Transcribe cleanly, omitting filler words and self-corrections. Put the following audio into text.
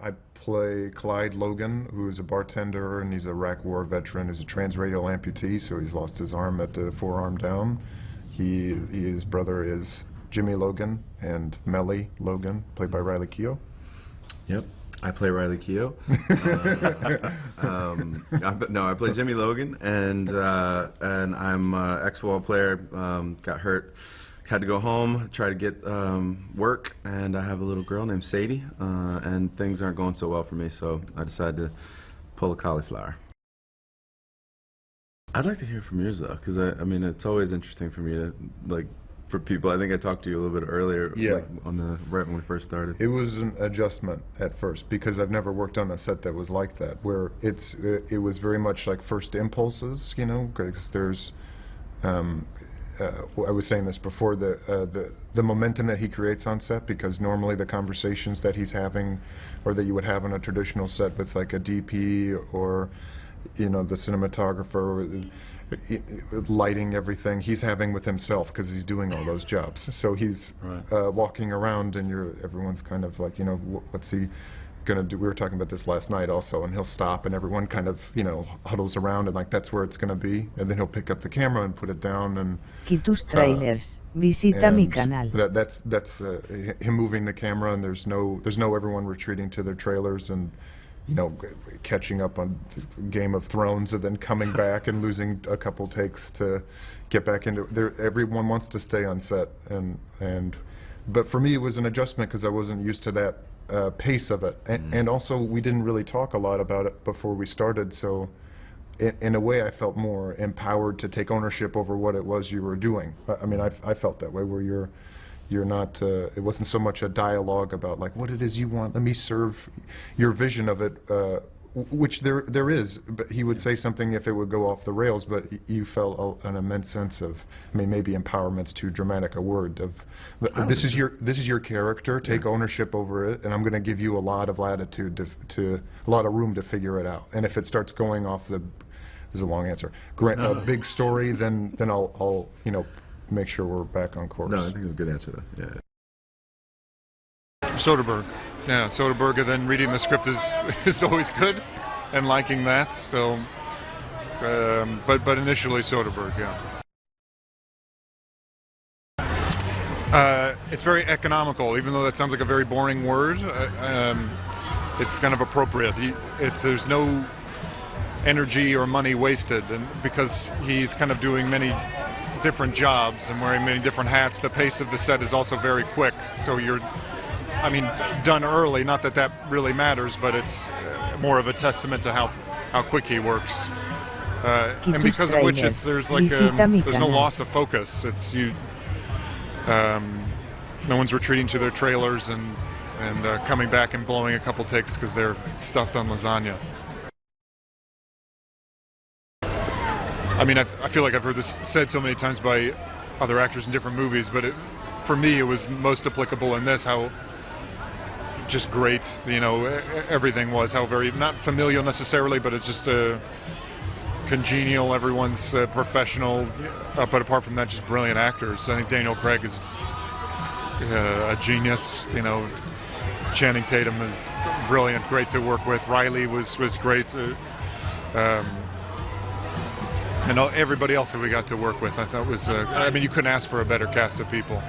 I play Clyde Logan, who is a bartender, and he's a Iraq War veteran who's a transradial amputee, so he's lost his arm at the forearm down. His brother is Jimmy Logan and Melly Logan, played by Riley Keough. Yep, I play Riley Keough. I play Jimmy Logan, and I'm an ex-football player. Got hurt, had to go home, try to get work, and I have a little girl named Sadie, and things aren't going so well for me, so I decided to pull a cauliflower. I'd like to hear from yours though, because I mean it's always interesting for me to for people. I think I talked to you a little bit earlier, yeah, right when we first started. It was an adjustment at first because I've never worked on a set that was like that, where it was very much like first impulses, you know, because there's. I was saying this before, the momentum that he creates on set, because normally the conversations that he's having, or that you would have on a traditional set with like a DP or, you know, the cinematographer, lighting, everything he's having with himself because he's doing all those jobs. So he's walking around and everyone's kind of like, you know, what's he gonna do? We were talking about this last night also, and he'll stop and everyone kind of, you know, huddles around and like that's where it's gonna be, and then he'll pick up the camera and put it down and tus trailers. Visita mi canal. That's him moving the camera, and there's no everyone retreating to their trailers and, you know, catching up on Game of Thrones and then coming back and losing a couple takes to get back into there. Everyone wants to stay on set, but for me it was an adjustment because I wasn't used to that pace of it, and also we didn't really talk a lot about it before we started, so in a way I felt more empowered to take ownership over what it was you were doing. I mean, I felt that way, where you're not, it wasn't so much a dialogue about like what it is you want, let me serve your vision of it, which there is, but he would say something if it would go off the rails, but you felt an immense sense of, I mean, maybe empowerment's too dramatic a word, of this is your character, take ownership over it, and I'm going to give you a lot of latitude to a lot of room to figure it out, and if it starts going off this is a long answer, a big story, then I'll you know, make sure we're back on course. No, I think it's a good answer though. Yeah. Soderbergh. Yeah, Soderbergh, and then reading the script is always good, and liking that. So, but initially Soderbergh, yeah. It's very economical, even though that sounds like a very boring word. It's kind of appropriate. There's no energy or money wasted, and because he's kind of doing many different jobs and wearing many different hats, the pace of the set is also very quick. So done early, not that really matters, but it's more of a testament to how quick he works. And because of which there's no loss of focus. No one's retreating to their trailers and coming back and blowing a couple takes because they're stuffed on lasagna. I mean, I feel like I've heard this said so many times by other actors in different movies, but for me it was most applicable in this, how just great, you know, everything was, how very, not familial necessarily, but it's just congenial, everyone's professional, but apart from that, just brilliant actors. I think Daniel Craig is a genius, you know, Channing Tatum is brilliant, great to work with, Riley was great, and everybody else that we got to work with, I thought was, I mean, you couldn't ask for a better cast of people.